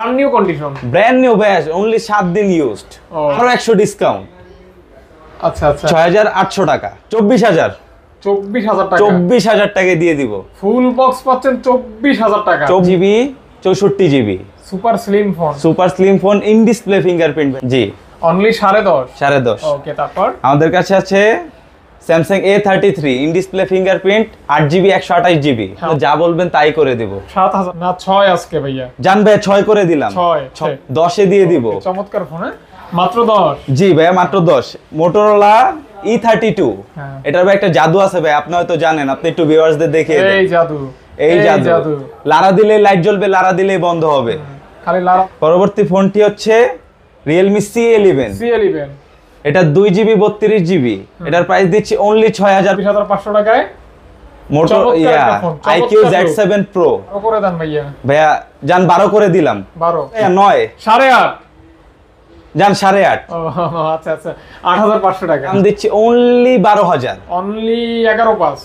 Brand new condition, brand new ব্যাস, only 7 দিন used, আরো 100 ডিসকাউন্ট। আচ্ছা আচ্ছা, 6800 টাকা, 24000 টাকা, 24000 টাকা দিয়ে দিব। ফুল বক্স পাচ্ছেন 24000 টাকা, 4GB 64GB super slim phone, super slim phone, in display fingerprint. G only 10.5 10.5। ওকে, তারপর আমাদের কাছে আছে Samsung A33 in display fingerprint 8GB 128GB, যা বলবেন তাই করে দিব। 7000 না 6 আজকে ভাইয়া, জান ভাই 6 করে দিলাম, 6 10 এ দিয়ে দিব। চমৎকার ফোন, মাত্র 10। জি ভাই মাত্র 10। মোটরোলা E32, এটার ভাই একটা জাদু আছে ভাই, আপনি হয়তো জানেন, আপনি একটু ভিউয়ার্সদের দেখিয়ে দেন। এই জাদু, এই জাদু, লারা দিলে লাইট জ্বলবে, লারা দিলে বন্ধ হবে, খালি লারা। পরবর্তী ফোনটি হচ্ছে Realme C11। এটা 2GB 32GB, এটার প্রাইস দিচ্ছি অনলি 6500 টাকায়। মোটর IQ Z7 Pro করে দেন ভাইয়া। ভাইয়া জান 12 করে দিলাম। 12 9 8.5 জান 8.5। আচ্ছা আচ্ছা, 8500 টাকা দাম দিচ্ছি অনলি 12000, অনলি 11.5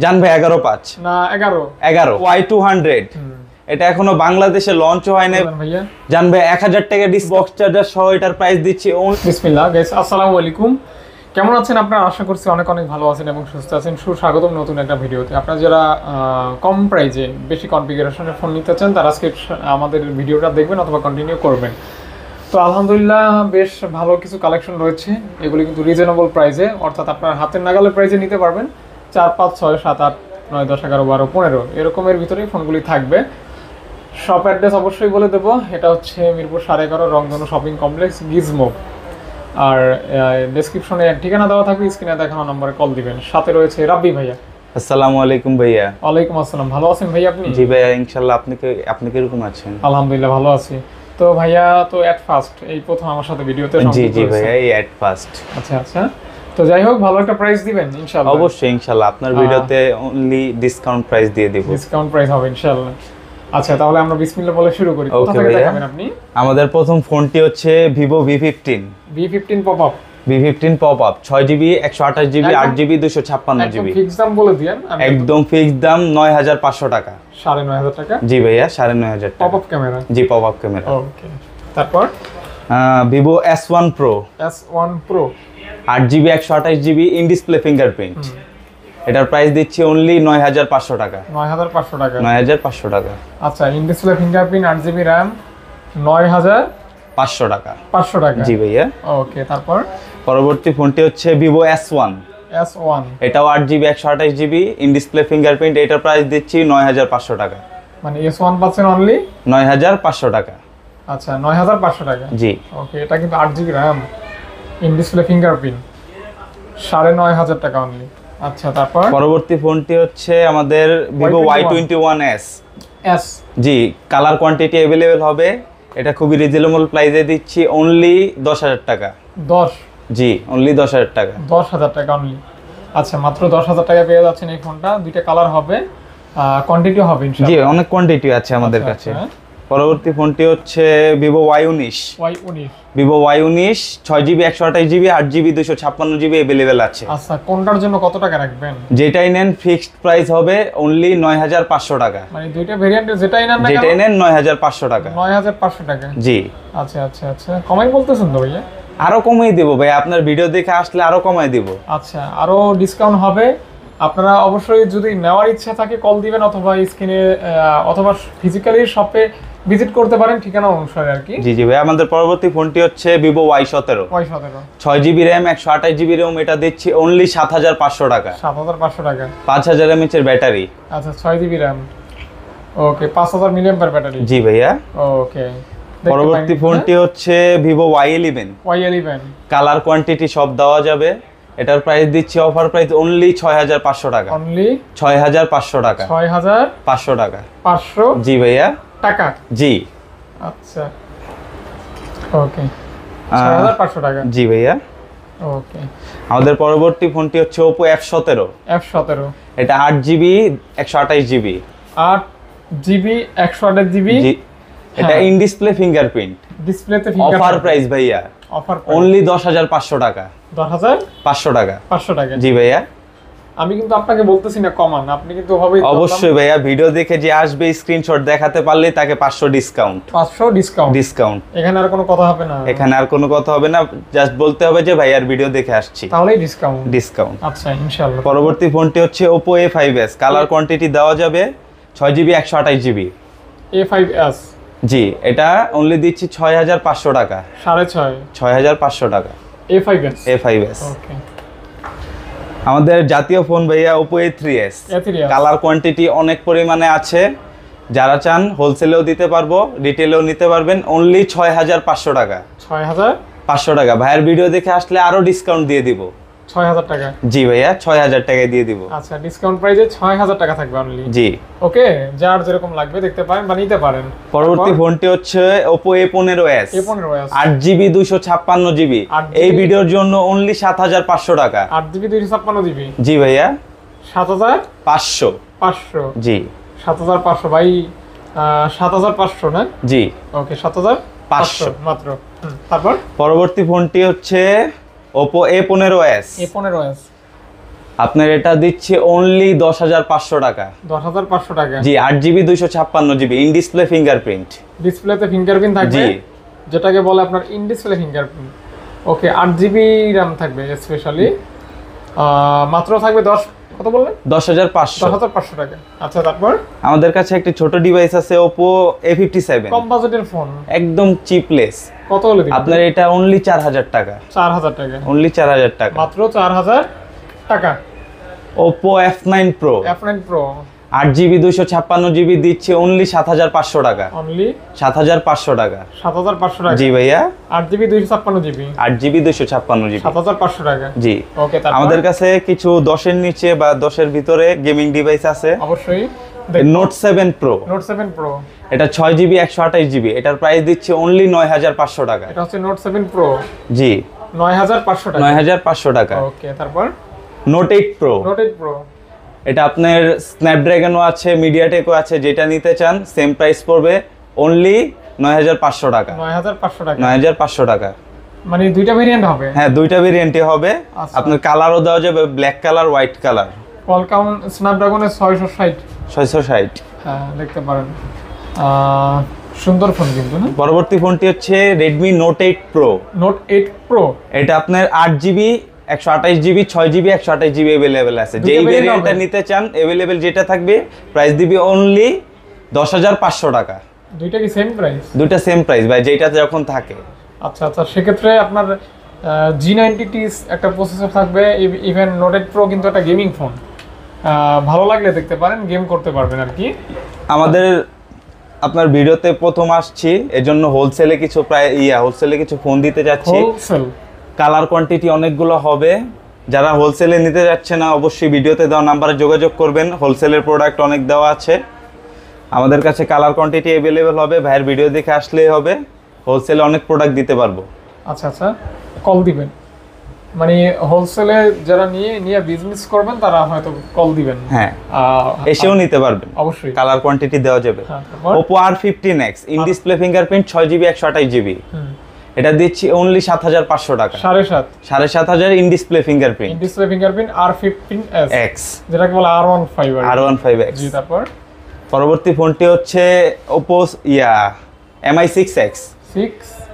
জান ভাই 11.5 না 11 Y200। এটা এখনো বাংলাদেশে লঞ্চ হয় না ভাইয়া। জান ভাই 1000 টাকা বক্স চার্জার সহ এটার প্রাইস দিচ্ছি। বিসমিল্লাহ গাইস, আসসালামু আলাইকুম। কেমন আছেন আপনারা? আশা করছি অনেক অনেক ভালো আছেন এবং সুস্থ আছেন। সুস্বাগতম নতুন একটা ভিডিওতে। আপনারা যারা কম প্রাইজে বেশি কনফিগারেশনের ফোন নিতে চান তারা আজকে আমাদের ভিডিওটা দেখবেন অথবা কন্টিনিউ করবেন। তো আলহামদুলিল্লাহ বেশ ভালো কিছু কালেকশন রয়েছে, এগুলি কিন্তু রিজনেবল প্রাইসে, অর্থাৎ আপনার হাতের নাগালের প্রাইসে নিতে পারবেন। 4, 5, 6, 7, 8, 9, 10, 11, 12, 15 এরকমের ভিতরেই ফোনগুলি থাকবে। শপ অ্যাড্রেস অবশ্যই বলে দেবো, এটা হচ্ছে মিরপুর 11.5 রংধনু শপিং কমপ্লেক্স গিজমো। আর ডেসক্রিপশনে ঠিকানা দেওয়া থাকবে, স্ক্রিনে দেখানো নম্বরে কল দিবেন। সাথে রয়েছে রাব্বি ভাইয়া। আসসালামু আলাইকুম ভাইয়া। ওয়ালাইকুম আসসালাম। ভালো আছেন ভাইয়া আপনি? জি ভাইয়া ইনশাআল্লাহ, আপনি কিরকম আছেন? আলহামদুলিল্লাহ ভালো আছি। তো ভাইয়া তো এট ফার্স্ট এই প্রথম আমার সাথে ভিডিওতে সংযুক্ত হয়েছেন। জি ভাইয়া, এই এট ফার্স্ট। আচ্ছা আচ্ছা, তো যাই হোক ভালো একটা প্রাইস দিবেন ইনশাআল্লাহ। অবশ্যই ইনশাআল্লাহ, আপনার ভিডিওতে অনলি ডিসকাউন্ট প্রাইস দিয়ে দেব। ডিসকাউন্ট প্রাইস হবে ইনশাআল্লাহ। আচ্ছা তাহলে আমরা বিসমিল্লাহ বলে শুরু করি। কোথা থেকে দেখাবেন আপনি? আমাদের প্রথম ফোনটি হচ্ছে Vivo V15 popup. V15 popup 6GB 128GB 8GB 256GB। Fix দাম বলে দিয়েন। একদম ফিক্স দাম 9500 টাকা। 9500 টাকা? জি ভাইয়া 9500 টাকা। Popup camera? জি পপআপ ক্যামেরা। ওকে, তারপর Vivo S1 Pro 8GB 128GB in display fingerprint, এটার প্রাইস দিচ্ছি অনলি 9500 টাকা। 9500 টাকা? 9500 টাকা। আচ্ছা, in display fingerprint 8GB RAM 9500 টাকা। 500 টাকা? জি ভাইয়া। ওকে, তারপর পরবর্তী ফোনটি হচ্ছে Vivo S1। এটাও 8GB 128GB in display fingerprint, এটার প্রাইস দিচ্ছি 9500 টাকা। মানে S1 পাচ্ছেন অনলি 9500 টাকা। আচ্ছা, 9500 টাকা। জি ওকে, এটা কিন্তু 8GB RAM in display fingerprint 9500 টাকা অনলি। আচ্ছা, তারপর পরবর্তী ফোনটি হচ্ছে আমাদের Vivo Y21s। জি, কালার কোয়ান্টিটি अवेलेबल হবে, এটা খুবই রিজনেবল প্রাইসে দিচ্ছি অনলি 10000 টাকা। 10? জি অনলি 10000 টাকা। 10000 টাকা অনলি। আচ্ছা, মাত্র 10000 টাকা পেয়ে যাচ্ছেন এই ফোনটা। দুইটা কালার হবে, কোয়ান্টিটি হবে ইনশাআল্লাহ। জি অনেক কোয়ান্টিটি আছে আমাদের কাছে। পরবর্তী ফোনটি হচ্ছে Vivo Y19। Vivo Y19 6GB 128GB 8GB 256GB available আছে। আচ্ছা, কোনটার জন্য কত টাকা রাখবেন? যেটাই নেন ফিক্সড প্রাইস হবে অনলি 9500 টাকা। মানে দুইটা ভেরিয়েন্টে যেটাই নেন না, যেটাই নেন 9500 টাকা। 9500 টাকা? জি। আচ্ছা আচ্ছা আচ্ছা, কমাই বলতেছেন তো ভাইয়া? আরো কমাই দেব ভাই, আপনার ভিডিও দেখে আসলে আরো কমাই দেব। আচ্ছা, আরো ডিসকাউন্ট হবে। আপনারা অবশ্যই যদি নেওয়ার ইচ্ছা থাকে কল দিবেন, অথবা স্ক্রিনে অথবা ফিজিক্যালি শপে ভিজিট করতে পারেন ঠিকানা অনুসারে আর কি। জি জি ভাই, আমাদের পরবর্তী ফোনটি হচ্ছে Vivo Y17 6GB RAM 128GB ROM, এটা দিচ্ছি অনলি 7500 টাকা। 7500 টাকা? 5000 mAh এর ব্যাটারি। আচ্ছা, 6GB RAM। ওকে, 5000 mAh ব্যাটারি? জি ভাইয়া। ওকে, পরবর্তী ফোনটি হচ্ছে Vivo Y11। কালার কোয়ান্টিটি সব দেওয়া যাবে, এটার প্রাইস দিচ্ছি অফার প্রাইস অনলি 6500 টাকা। অনলি 6500 টাকা। 6500 টাকা। 500? জি ভাইয়া। টাকা? জি। আচ্ছা, ওকে, 6500 টাকা? জি ভাইয়া। ওকে, আমাদের পরবর্তী ফোনটি হচ্ছে Oppo F17। এটা 8GB 128GB। 8GB 128GB? জি। এটা ইন ডিসপ্লে ফিঙ্গারপ্রিন্ট। ডিসপ্লেতে অফার প্রাইস ভাইয়া অনলি 10500 টাকা। 10500 টাকা? 500 টাকা। জি ভাইয়া। আমি কিন্তু আপনাকে বলতেছি না কমান, আপনি কিন্তু ওভাবেই অবশ্যই ভাইয়া, ভিডিও দেখে যে আসবে স্ক্রিনশট দেখাতে পারলে তাকে 500 ডিসকাউন্ট। 500 ডিসকাউন্ট, এখানে আর কোনো কথা হবে না? এখানে আর কোনো কথা হবে না, জাস্ট বলতে হবে যে ভাইয়ার ভিডিও দেখে আসছি, তাহলেই ডিসকাউন্ট। আচ্ছা ইনশাআল্লাহ। পরবর্তী ফোনটি হচ্ছে Oppo A5s, কালার কোয়ান্টিটি দেওয়া যাবে 6GB 128GB। A5s, জি, এটা অনলি দিচ্ছি 6500 টাকা। 6500 টাকা A5s। ওকে। আমাদের জাতীয় ফোন ভাইয়া Oppo A3s, কালার কোয়ান্টিটি অনেক পরিমাণে আছে, যারা চান হোলসেলেও দিতে পারবো, রিটেলেও নিতে পারবেন, অনলি 6500 টাকা। 6500 টাকা। ভাইয়ের ভিডিও দেখে আসলে আরো ডিসকাউন্ট দিয়ে দিব। 6000 টাকা? জি ভাইয়া, 6000 টাকায় দিয়ে দিব। আচ্ছা, ডিসকাউন্ট প্রাইসে 6000 টাকা থাকবে অনলি। জি, ওকে, যার যেরকম লাগবে দেখতে পারেন বা নিতে পারেন। পরবর্তী ফোনটি হচ্ছে Oppo A15s, 8GB 256GB। এই ভিডিওর জন্য অনলি 7500 টাকা। 8GB 256GB? জি ভাইয়া, 7500। জি, 7500 ভাই, 7500 না? জি, ওকে, 7500 মাত্র। তারপর পরবর্তী ফোনটি হচ্ছে Oppo A15s। আপনার এটা দিচ্ছে অনলি 10500 টাকা। 10500 টাকা? জি, 8GB 256GB, in display fingerprint. ডিসপ্লেতে ফিঙ্গারপ্রিন্ট থাকবে? জি, যেটাকে বলে আপনার in display fingerprint. Okay, 8GB RAM থাকবে স্পেশালি, মাত্র থাকবে কত বললেন? 10500 টাকা। আচ্ছা, তারপর আমাদের কাছে একটি ছোট ডিভাইস আছে Oppo A57, কম বাজেটের ফোন, একদম চিপলেস। কত হলো দিবেন? আপনার এটা অনলি 4000 টাকা। 4000 টাকা? অনলি 4000 টাকা, মাত্র 4000 টাকা। Oppo F9 Pro, 8GB 256GB দিচ্ছে অনলি 7500 টাকা। অনলি 7500 টাকা। 7500 টাকা? জি ভাইয়া, 8GB 256GB? 8GB 256GB, 7500 টাকা। জি। ওকে, তারপর আমাদের কাছে কিছু 10 এর নিচে বা 10 এর ভিতরে গেমিং ডিভাইস আছে। অবশ্যই। Note 7 Pro, এটা 6GB 128GB, এটার প্রাইস দিচ্ছে অনলি 9500 টাকা। এটা হচ্ছে Note 7 Pro? জি, 9500 টাকা। 9500 টাকা। ওকে, তারপর Note 8 Pro, এটা আপনার স্ন্যাপড্রাগনও আছে, মিডিয়াটেকও আছে, যেটা নিতে চান সেম প্রাইস পড়বে অনলি 9500 টাকা। 9500 টাকা, মানে দুইটা ভেরিয়েন্ট হবে? হ্যাঁ, দুইটা ভেরিয়েন্টই হবে। আপনার কালারও দেওয়া যাবে, black colour, white colour. Qualcomm স্ন্যাপড্রাগনের 660। হ্যাঁ, দেখতে পারেন, সুন্দর ফোন কিন্তু না? পরবর্তী ফোনটি হচ্ছে Redmi Note 8 Pro, এটা আপনার 8GB 128GB 6GB 128GB available আছে। যেই ভেরিয়েন্টটা নিতে চান अवेलेबल যেটা থাকবে, প্রাইস দিবে অনলি 10500 টাকা। দুইটা কি সেম প্রাইস? দুইটা সেম প্রাইস ভাই, যেটা যখন থাকে। আচ্ছা, সেক্ষেত্রে আপনার G90T একটা প্রসেসর থাকবে, ইভেন Note 8 Pro কিন্তু একটা গেমিং ফোন, ভালো লাগলে দেখতে পারেন, গেম করতে পারবেন আর কি। আমাদের আপনার ভিডিওতে প্রথম আসছি, এজন্য হোলসেলে কিছু ফোন দিতে যাচ্ছি। হোলসেল কালার কোয়ান্টিটি অনেকগুলো হবে, যারা হোলসেলে নিতে যাচ্ছে না অবশ্যই ভিডিওতে দেওয়া নাম্বারে যোগাযোগ করবেন, হোলসেলের প্রোডাক্ট অনেক দেওয়া আছে। আমাদের কাছে কালার কোয়ান্টিটি अवेलेबल হবে, ভাইয়ের ভিডিও দেখে আসলেই হবে, হোলসেলে অনেক প্রোডাক্ট দিতে পারবো। আচ্ছা, কল দিবেন, মানে হোলসেলে যারা নিয়ে বিজনেস করবেন তারা হয়তো কল দিবেন। হ্যাঁ, এসেও নিতে পারবেন, অবশ্যই কালার কোয়ান্টিটি দেওয়া যাবে। Oppo R15X, in display fingerprint, 6GB 128GB, এটা দিচ্ছি অনলি 7500 টাকা। 7500 ইন ডিসপ্লে ফিঙ্গারপ্রিন্ট, R15X, যেটাকে বলে R15X। জি, তারপর পরবর্তী ফোনটি হচ্ছে Oppo Mi6X,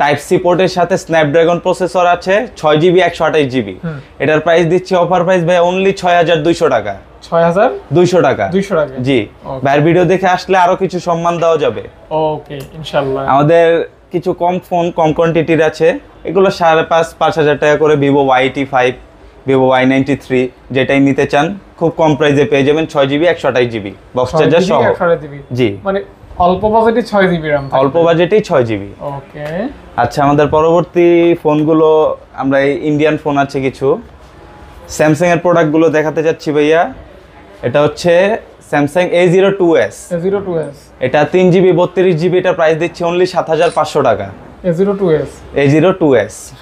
টাইপ সি পোর্টের সাথে স্ন্যাপড্রাগন প্রসেসর আছে, 6GB 128GB, এটার প্রাইস দিচ্ছি অফার প্রাইস ভাই অনলি 6200 টাকা। 6200 টাকা? জি, ভাইয়ের ভিডিও দেখে আসলে আরো কিছু সম্মান দেওয়া যাবে। ওকে, ইনশাআল্লাহ। আমাদের কিছু কম ফোন, কম কোয়ান্টিটির আছে, এগুলো 5500 টাকা করে। Vivo Y85, Vivo Y93, যেটাই নিতে চান খুব কম প্রাইসে পেয়ে যাবেন, 6GB 128GB, বক্স চার্জার সহ। জি, মানে অল্প বাজেটে 6GB RAM, অল্প বাজেটেই 6GB। ওকে, আচ্ছা, আমাদের পরবর্তী ফোনগুলো, আমরা ইন্ডিয়ান ফোন আছে কিছু, স্যামসাং এর প্রোডাক্টগুলো দেখাতে যাচ্ছি ভাইয়া। এটা হচ্ছে স্যামসাং A02s, এটা 3GB 32GB, এটা প্রাইস দিচ্ছি অনলি 7500 টাকা। A02s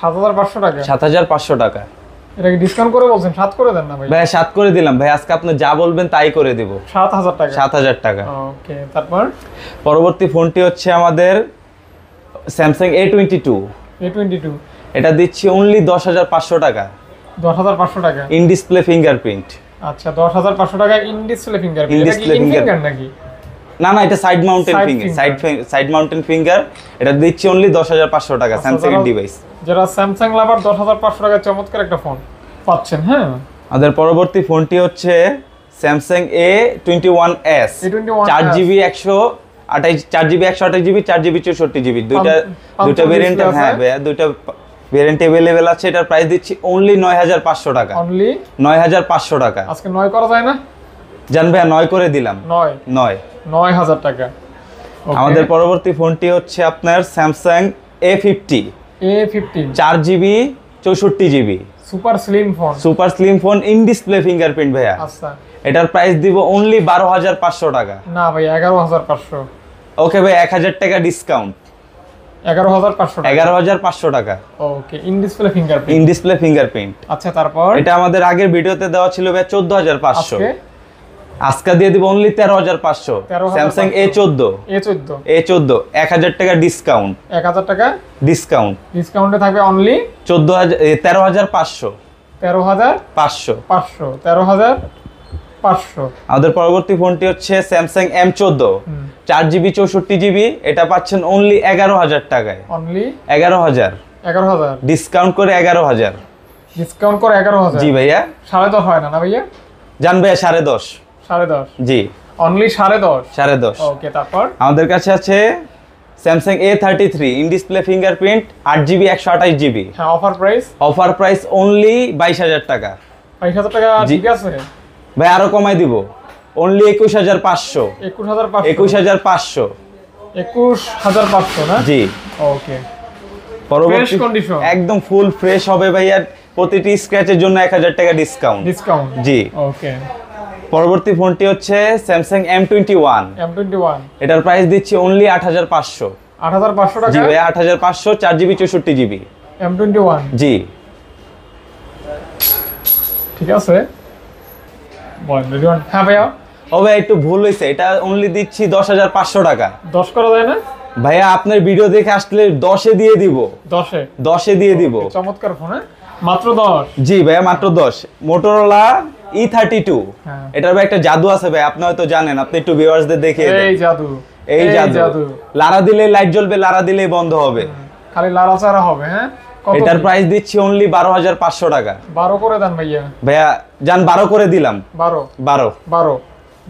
7500 টাকা? 7500 টাকা। এটা কি ডিসকাউন্ট করে বলছেন? 7 করে দেন না ভাই? ভাই 7 করে দিলাম ভাই, আজকে আপনি যা বলবেন তাই করে দেব। 7000 টাকা? 7000 টাকা। ওকে, তারপর পরবর্তী ফোনটি হচ্ছে আমাদের স্যামসাং A22, এটা দিচ্ছি অনলি 10500 টাকা। 10500 টাকা? In display fingerprint. আচ্ছা 10,500 টাকা ইন ডিসপ্লে ফিঙ্গারপ্রিন্ট। এটা কি ইন ফিঙ্গার নাকি? না না, এটা side mountain finger, side mountain finger. এটা দিচ্ছি অনলি 10,500 টাকা স্যামসাং এর ডিভাইস। যারা স্যামসাং লাভার 10,500 টাকা চমৎকার একটা ফোন পাচ্ছেন। হ্যাঁ, আমাদের পরবর্তী ফোনটি হচ্ছে Samsung A21s, 4GB 128GB 4GB 64GB, দুইটা ভেরিয়েন্ট। হ্যাঁ ভাইয়া, দুইটা ভেরিয়েন্ট अवेलेबल আছে। এটার প্রাইস দিচ্ছি অনলি 9,500 টাকা। অনলি 9,500 টাকা। আজকে 9 করা যায় না? জান ভাইয়া 9 করে দিলাম। 9,000 টাকা। আমাদের পরবর্তী ফোনটি হচ্ছে আপনার Samsung A50, 4GB 64GB super slim phone. Super slim phone, in display fingerprint ভাইয়া। আচ্ছা, এটার প্রাইস দিব অনলি 12,500 টাকা। না ভাই 11,500। ওকে ভাই, 1,000 টাকা ডিসকাউন্ট, 11,500 টাকা। 11,500 টাকা। Okay, in display fingerprint. In display fingerprint. আচ্ছা, তারপর এটা আমাদের আগের ভিডিওতে দেওয়া ছিল ভাই 14,500। আজকে দিয়ে দিব অনলি 13,500। স্যামসাং A14, 1000 টাকা ডিসকাউন্ট, 1000 টাকা ডিসকাউন্ট। ডিসকাউন্টে থাকবে অনলি 13,500। 13,500। আমাদের পরবর্তী ফোনটি হচ্ছে স্যামসাং M14, 4GB 64GB। এটা পাচ্ছেন অনলি 11,000 টাকায়। অনলি 11,000 ডিসকাউন্ট করে 11,000। ডিসকাউন্ট করে 11,000। জি ভাইয়া। 10.5 হয় না ভাইয়া? জান ভাইয়া 10.5। 10.5 জি, অনলি 10.5। 10.5। ওকে, তারপর আমাদের কাছে আছে Samsung A33, in display fingerprint, 8GB 128GB। হ্যাঁ, অফার প্রাইস অনলি 22,000 টাকা। 22,000 টাকা। ঠিক আছে ভাই, আরো কমাই দিব, অনলি 21,500। 21,500 না? জি। ওকে, পরবর্তী কন্ডিশন একদম ফুল ফ্রেশ হবে ভাইয়া। প্রতিটি স্ক্র্যাচের জন্য 1,000 টাকা ডিসকাউন্ট। জি। ওকে, পরবর্তী ফোনটি হচ্ছে স্যামসাং M21। এটার প্রাইস দিচ্ছি অনলি 8,500। 8,500 টাকা। জি ভাই, 8,500, 4GB 64GB। M21। জি। ঠিক আছে, হ্যাঁ ভাইয়া। ও ভাই, একটু ভুল হয়েছে, এটা অনলি দিচ্ছি 10,500 টাকা। 10 করা যায় না ভাইয়া? আপনার ভিডিও দেখে আসলে 10-এ দিয়ে দিব। 10-এ দিয়ে দিব। চমৎকার ফোন। মাত্র 10? জি ভাইয়া, মাত্র 10। Motorola E32। এটার ভাই একটা জাদু আছে ভাই, আপনি হয়তো জানেন, আপনি একটু ভিউয়ার্সদের দেখিয়ে দেন। এই জাদু লারা দিলে লাইট জ্বলবে, লারা দিলেই বন্ধ হবে, খালি লাড়াচাড়া হবে। হ্যাঁ, এটার প্রাইস দিচ্ছি অনলি 12,500 টাকা। 12 করে দেন ভাইয়া। ভাইয়া জান 12 করে দিলাম।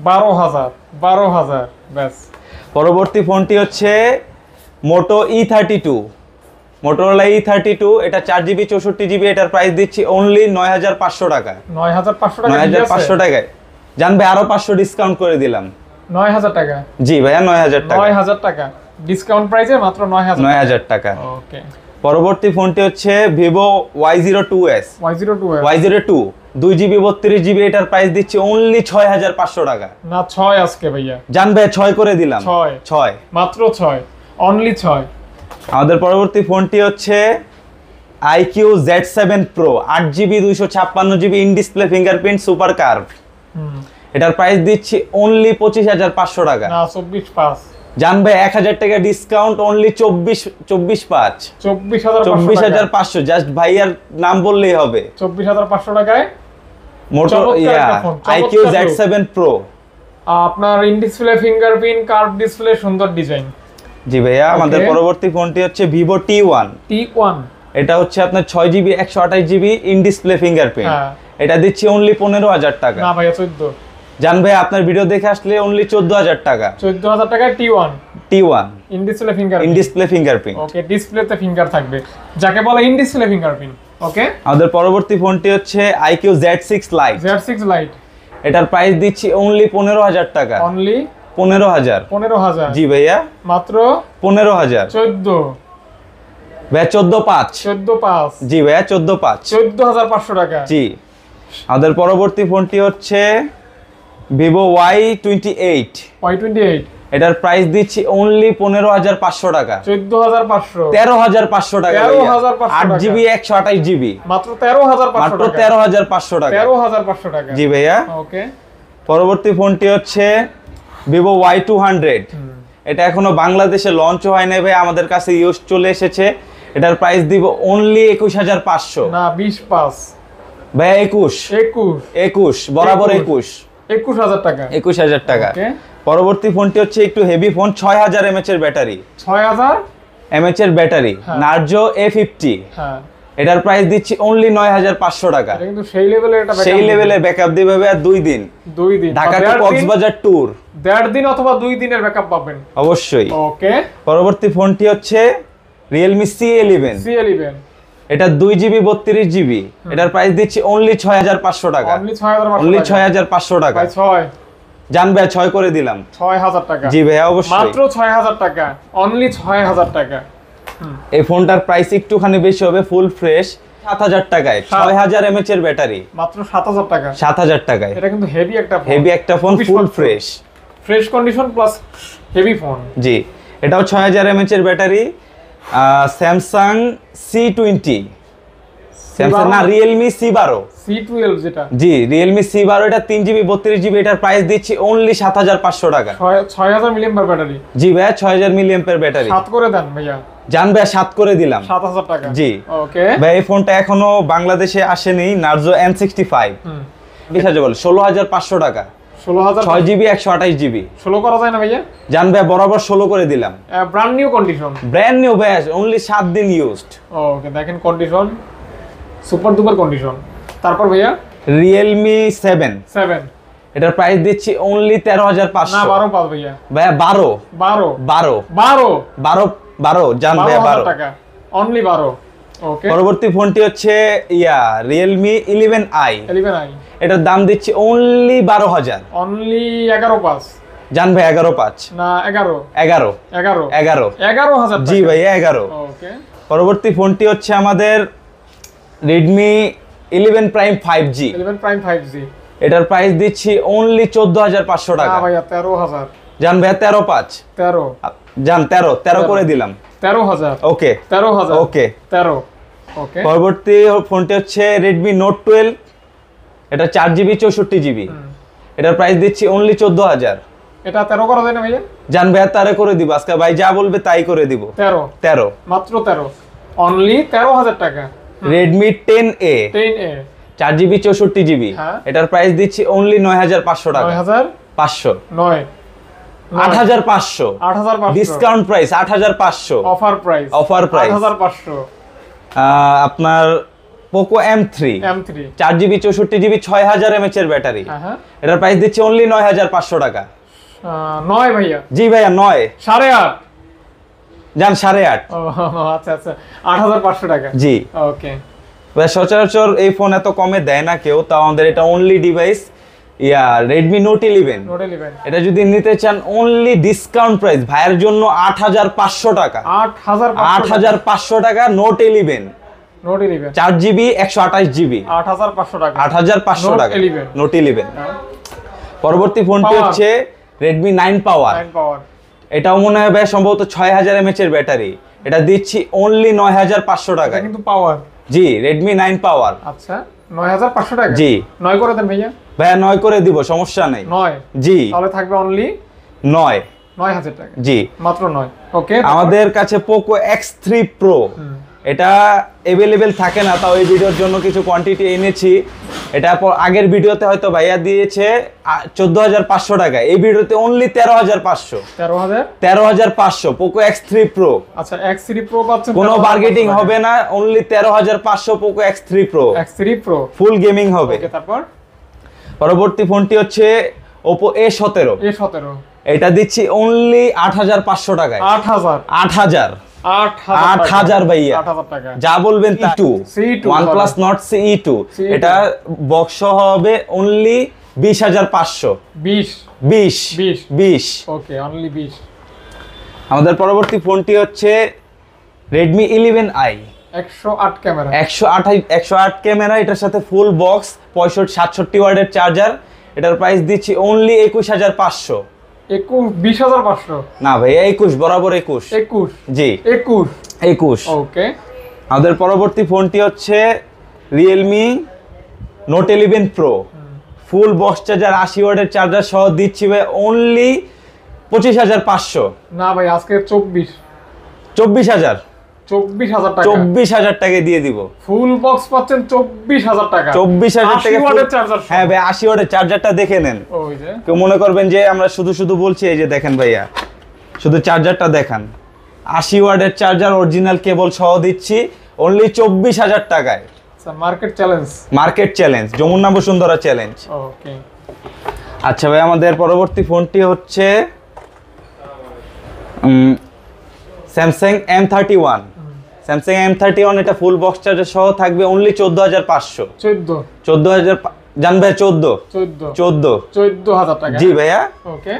12,000 ব্যাস। পরবর্তী ফোনটি হচ্ছে মোটো E32, মোটরোলা E32। এটা 4GB 64GB। এটার প্রাইস দিচ্ছি অনলি 9,500 টাকা। 9,500 টাকায়। জান ভাই, আরো 500 ডিসকাউন্ট করে দিলাম। 9,000 টাকা। জি ভাইয়া, 9,000 টাকা। 9,000 টাকা ডিসকাউন্ট প্রাইসে মাত্র 9,000 টাকা। ওকে, পরবর্তী ফোনটি হচ্ছে ভিভো Y02s, 2GB 32GB। এটার প্রাইস দিচ্ছি অনলি 6,500 টাকা। না 6 আজকে ভাইয়া। জান ভাই 6 করে দিলাম। 6 মাত্র 6, অনলি 6। আমাদের পরবর্তী ফোনটি হচ্ছে IQ Z7 Pro, 8GB 256GB, in display fingerprint, super curve. এটার প্রাইস দিচ্ছি অনলি 25,500 টাকা। না 24,500। জান ভাই 1,000 টাকা ডিসকাউন্ট, অনলি 24,500। জাস্ট ভাইয়ার নাম বললেই হবে। 24,500 টাকায় মোটো IQ Z7 Pro। আপনার in display fingerprint, curve display, সুন্দর ডিজাইন। জি ভাইয়া। আমাদের পরবর্তী ফোনটি হচ্ছে ভিভো T1। এটা হচ্ছে আপনার 6GB 128GB, in display fingerprint. এটা দিচ্ছি অনলি 15,000 টাকা। না ভাইয়া 14। জান ভাই, আপনার ভিডিও দেখে আসলে অনলি 14,000 টাকা। 14,000 টাকা T1 ইন ডিসপ্লে ফিঙ্গারপ্রিন্ট। ওকে, ডিসপ্লেতে ফিঙ্গার থাকবে, যাকে বলে ইন ডিসপ্লে ফিঙ্গারপ্রিন্ট। ওকে, আমাদের পরবর্তী ফোনটি হচ্ছে IQ Z6 Lite। এটার প্রাইস দিচ্ছি অনলি 15,000 টাকা। অনলি 15,000। জি ভাইয়া, মাত্র 15,000। 14 ভাইয়া 14,500। জি ভাইয়া, 14,500 টাকা। জি। আমাদের পরবর্তী ফোনটি হচ্ছে ভিভো Y28। এটার প্রাইস দিচ্ছি অনলি 15,500 টাকা। 14,500। 13,500 টাকা। 8GB 128GB। মাত্র 13,500 টাকা। 13,500 টাকা। জি ভাইয়া। ওকে, পরবর্তী ফোনটি হচ্ছে ভিভো Y200। এটা এখনো বাংলাদেশে লঞ্চ হয় নাই ভাই, আমাদের কাছে ইউজ চলে এসেছে। এটার প্রাইস দিব অনলি 21,500। না 20,500। ভাইয়া 21 21 বরাবর 21 21,000 টাকা 21,000 টাকা। ওকে পরবর্তী ফোনটি হচ্ছে একটু হেভি ফোন, 6000 mAh এর ব্যাটারি, 6000 mAh এর ব্যাটারি, নার্জো A50। হ্যাঁ এটার প্রাইস দিচ্ছি অনলি 9500 টাকা। এটা কিন্তু সেই লেভেলে এটা সেই লেভেলে ব্যাকআপ দিবে ভাইয়া 2 দিন 2 দিন ঢাকা টু কক্সবাজার ট্যুর 1.5 দিন অথবা 2 দিনের ব্যাকআপ পাবেন অবশ্যই। ওকে পরবর্তী ফোনটি হচ্ছে Realme C11। এটা 2GB 32GB। এটার প্রাইস দিচ্ছি অনলি 6500 টাকা, অনলি 6500 টাকা। ভাই 6 জান ভাই 6 করে দিলাম 6000 টাকা। জি ভাই অবশ্যই, মাত্র 6000 টাকা, অনলি 6000 টাকা। এই ফোনটার প্রাইস একটুখানি বেশি হবে, ফুল ফ্রেশ 7000 টাকায়, 6000 mAh এর ব্যাটারি, মাত্র 7000 টাকা। 7000 টাকায়। এটা কিন্তু হেভি একটা ফোন, হেভি একটা phone, full fresh condition plus heavy phone. জি এটাও 6000 mAh এর ব্যাটারি। স্যামসাং C20, স্যামসাং না Realme C12 যেটা, জি Realme C12, এটা 3GB 32GB। এটার প্রাইস দিচ্ছি অনলি 7500 টাকা, 6000 মিলিঅ্যাম্পিয়ার ব্যাটারি। জি ভাইয়া 6000 মিলিঅ্যাম্পিয়ার ব্যাটারি। 7 করে দেন ভাইয়া, জান ভাইয়া 7 করে দিলাম 7000 টাকা। জি ওকে ভাই এই ফোনটা এখনো বাংলাদেশে আসেনি, নার্জো N65। 16500 টাকা, 16000 6GB 128GB। 16 করা যায় না ভাইয়া? জান ভাই বরাবর 16 করে দিলাম, brand new condition, brand new ভাইয়া, অনলি 7 দিন ইউজড। ওকে দেখেন কন্ডিশন সুপার ডুপার কন্ডিশন। তারপর ভাইয়া Realme 7, এটার প্রাইস দিচ্ছি অনলি 13500 না 12 ভাইয়া, ভাইয়া 12 জান ভাইয়া 12 টাকা, অনলি 12। ওকে পরবর্তী ফোনটি হচ্ছে Realme 11i। 11i এটার দাম দিচ্ছি অনলি 12000, অনলি 11.5 জান ভাই 11.5 না 11 11 জি ভাই 11। ওকে পরবর্তী ফোনটি হচ্ছে আমাদের Redmi 11 Prime 5G। এটার প্রাইস দিচ্ছি অনলি 14500 টাকা। না ভাইয়া 13000, জান ভাই 13.5 জান 13 করে দিলাম 13000। ওকে 13000 ওকে 13। ওকে পরবর্তী ফোনটি হচ্ছে Redmi Note 12। এটা 4GB 64GB। এটার প্রাইস দিচ্ছি অনলি 14000। এটা 13 করা যায় না ভাইয়া? জান ভাই 13 করে দিব, আজকে ভাই যা বলবে তাই করে দিব। 13 মাত্র 13, অনলি 13000 টাকা। Redmi 10A 4GB 64GB। হ্যাঁ। এটার প্রাইস দিচ্ছি অনলি 9500 টাকা। 9500 8500 ডিসকাউন্ট প্রাইস 8500, অফার প্রাইস 8500। আপনার Poco M3 4GB 64GB 6000 mAh এর ব্যাটারি। এটার প্রাইস দিচ্ছি অনলি 9500 টাকা। 9 ভাইয়া? জি ভাইয়া 9 8.5 জান 8.5। আচ্ছা 8500 টাকা। জি ওকে ভাই সচরাচর এই ফোন এত কমে দেয় না কেউ, তাও আমাদের এটা অনলি ডিভাইস Redmi Note 11। এটা যদি নিতে চান অনলি ডিসকাউন্ট প্রাইস ভাইয়ের জন্য 8500 টাকা, 8500 টাকা। Note 11 4GB 128GB 8500 টাকা, 8500 টাকা Note 11। পরবর্তী ফোনটি হচ্ছে Redmi 9 Power। এটাও মনে হয় ভাই সম্ভবত 6000 mAh এর ব্যাটারি। এটা দিচ্ছি অনলি 9500 টাকা, কিন্তু পাওয়ার। জি Redmi 9 Power। আচ্ছা 9500 টাকা, জি 9 করে দেন ভাইয়া। ভাইয়া 9 করে দিব, সমস্যা নাই। 9 জি তাহলে থাকবে অনলি 9000 টাকা, জি মাত্র 9। ওকে আমাদের কাছে Poco X3 Pro, এটা अवेलेबल থাকে না, তাও এই ভিডিওর জন্য কিছু কোয়ান্টিটি এনেছি। এটা আগের ভিডিওতে হয়তো ভাইয়া দিয়েছে 14500 টাকা, এই ভিডিওতে অনলি 13500। 13500 Poco X3 Pro। আচ্ছা X3 Pro পাচ্ছেন, কোনো বার্গেটিং হবে না, only 13500 Poco X3 Pro full gaming হবে। ওকে তারপর পরবর্তী ফোনটি হচ্ছে Oppo A17। এটা দিচ্ছি অনলি 8500 টাকায়। 8000 ভাইয়া, 8000 টাকা যা বলবেন তা। OnePlus Nord CE2, এটা বক্স সহ হবে অনলি 20500। 20 okay only 20। আমাদের পরবর্তী ফোনটি হচ্ছে Redmi 11i। 108 ক্যামেরা, 108 ক্যামেরা, এটার সাথে ফুল বক্স 65-67 ওয়াটের চার্জার। এটার প্রাইস দিচ্ছি অনলি 21500। 20500 না ভাই 21 বরাবর 21 জি 21। ওকে আমাদের পরবর্তী ফোনটি হচ্ছে Realme Note 11 Pro। Full box charger 80 ওয়াটের চার্জার সহ দিচ্ছি ভাই অনলি 25500। না ভাই আজকে 24000 24,000 টাকা, 24,000 টাকায় দিয়ে দিব। ফুল বক্স পাচ্ছেন 24,000 টাকা, 24,000 টাকা। 80 ওয়াটের চার্জার। হ্যাঁ ভাই 80 ওয়াটের চার্জারটা দেখে নেন। ওই যে কেউ মনে করবেন যে আমরা শুধু শুধু বলছি, এই যে দেখেন ভাইয়া, শুধু চার্জারটা দেখান, 80 ওয়াটের চার্জার অরিজিনাল কেবল সহ দিচ্ছি অনলি 24,000 টাকায়। Market challenge, market challenge, Jamuna Bashundhara challenge. Okay আচ্ছা ভাই, আমাদের পরবর্তী ফোনটি হচ্ছে স্যামসাং M31। স্যামসাং M31 এটা ফুল বক্স চার্জার সহ থাকবে অনলি 14,500। 14,000 জান ভাই, 14,000 টাকা। জি ভাইয়া। ওকে,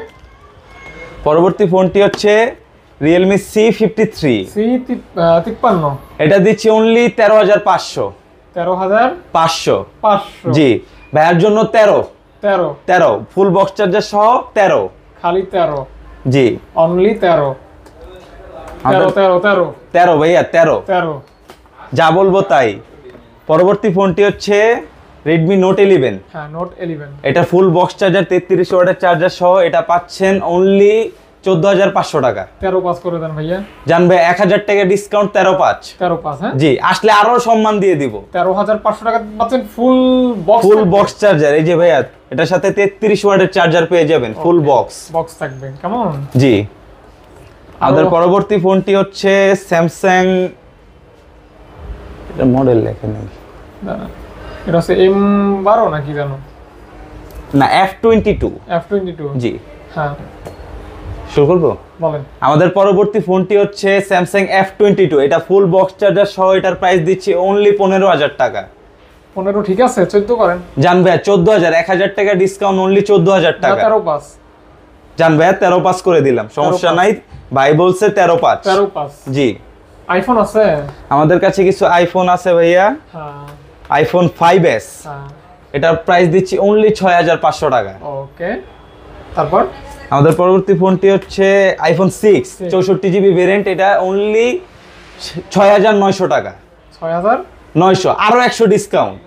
পরবর্তী ফোনটি হচ্ছে Realme C53। C53 এটা দিচ্ছি অনলি 13,500। 13,500। জি ভাইয়ার জন্য 13 ফুল বক্স চার্জার সহ 13, খালি 13, জি অনলি 13 ভাইয়া 13, যা বলবো তাই। পরবর্তী ফোনটি হচ্ছে Redmi Note 11। হ্যাঁ, Note 11 এটা ফুল বক্স চার্জার 33 ওয়াটের চার্জার সহ, এটা পাচ্ছেন অনলি 14,500 টাকা। 13,500 করে দেন ভাইয়া। জান ভাই 1,000 টাকা ডিসকাউন্ট, 13,500। হ্যাঁ জি, আসলে আরো সম্মান দিয়ে দিব। 13,500 টাকা পাচ্ছেন ফুল বক্স চার্জার। এই যে ভাইয়া, এটার সাথে 33 ওয়াটের চার্জার পেয়ে যাবেন, ফুল বক্স থাকবে। কেমন? জি। আমাদের পরবর্তী ফোনটি হচ্ছে স্যামসাং, এটা মডেল লেখা নেই, এটা হচ্ছে M12 নাকি জানো? না, F22। জি, হ্যাঁ শুরু করবো। বলেন। আমাদের পরবর্তী ফোনটি হচ্ছে স্যামসাং F22। এটা ফুল বক্স চার্জার সহ, এটার প্রাইস দিচ্ছি অনলি 15,000 টাকা। 15 ঠিক আছে, 14 করেন। জান ভাইয়া 14,000, 1,000 টাকা ডিসকাউন্ট, অনলি 14,000 টাকা। 13,500। জান ভাইয়া 13,500 করে দিলাম, সমস্যা নাই। ভাই বলছে 13,500। জি। আইফোন আছে আমাদের কাছে, কিছু আইফোন আছে ভাইয়া। হ্যাঁ, আইফোন 5s, হ্যাঁ, এটার প্রাইস দিচ্ছি অনলি 6,500 টাকা। ওকে। তারপর আমাদের পরবর্তী ফোনটি হচ্ছে আইফোন 6 64GB ভেরিয়েন্ট। এটা অনলি 6,900 টাকা। 6,900, আরো 100 ডিসকাউন্ট।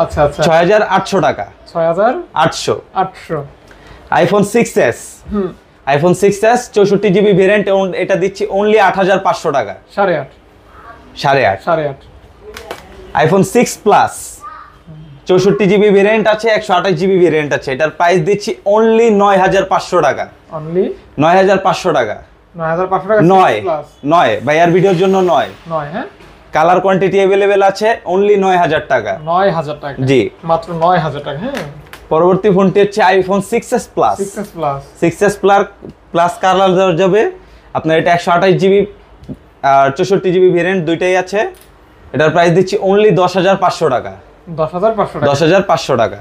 আচ্ছা আচ্ছা, 6,800 টাকা। 6,800। IPhone 6s, iPhone 6s 64GB variant, এটা দিচ্ছি অনলি 8,500 টাকা। 8,500। আইফোন 6 প্লাস 64GB ভেরিয়েন্ট আছে, 128GB ভেরিয়েন্ট আছে, এটার প্রাইস দিচ্ছি অনলি 9,500 টাকা। অনলি 9,500 টাকা। 9,500 টাকা। 9 ভাইয়ার ভিডিওর জন্য 9। হ্যাঁ, কালার কোয়ান্টিটি अवेलेबल আছে, অনলি 9,000 টাকা। 9,000 টাকা। জি, মাত্র 9,000 টাকা। হ্যাঁ। পরবর্তী ফোনটি হচ্ছে iPhone 6s plus. 6s plus colour দেওয়া যাবে আপনার। এটা 128GB আর 64GB ভেরিয়েন্ট দুইটাই আছে। এটার প্রাইস দিচ্ছি অনলি 10,500 টাকা। 10,500 টাকা।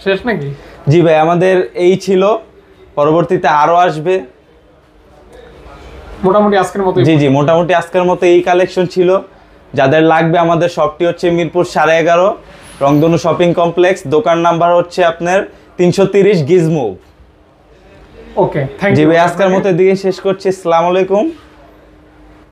শেষ নাকি? জি ভাই, আমাদের এই ছিল, পরবর্তীতে আরো আসবে। মোটামুটি আজকের মতো। জি, মোটামুটি আজকের মতো এই কালেকশন ছিল। যাদের লাগবে, আমাদের শপটি হচ্ছে মিরপুর 11.5 রংধনু শপিং কমপ্লেক্স। দোকান নাম্বার হচ্ছে আপনার 330 গিজমুভ। ওকে, থ্যাংক ইউ। জি ভাই, আজকের মতো দিয়ে শেষ করছি। আসসালামু আলাইকুম।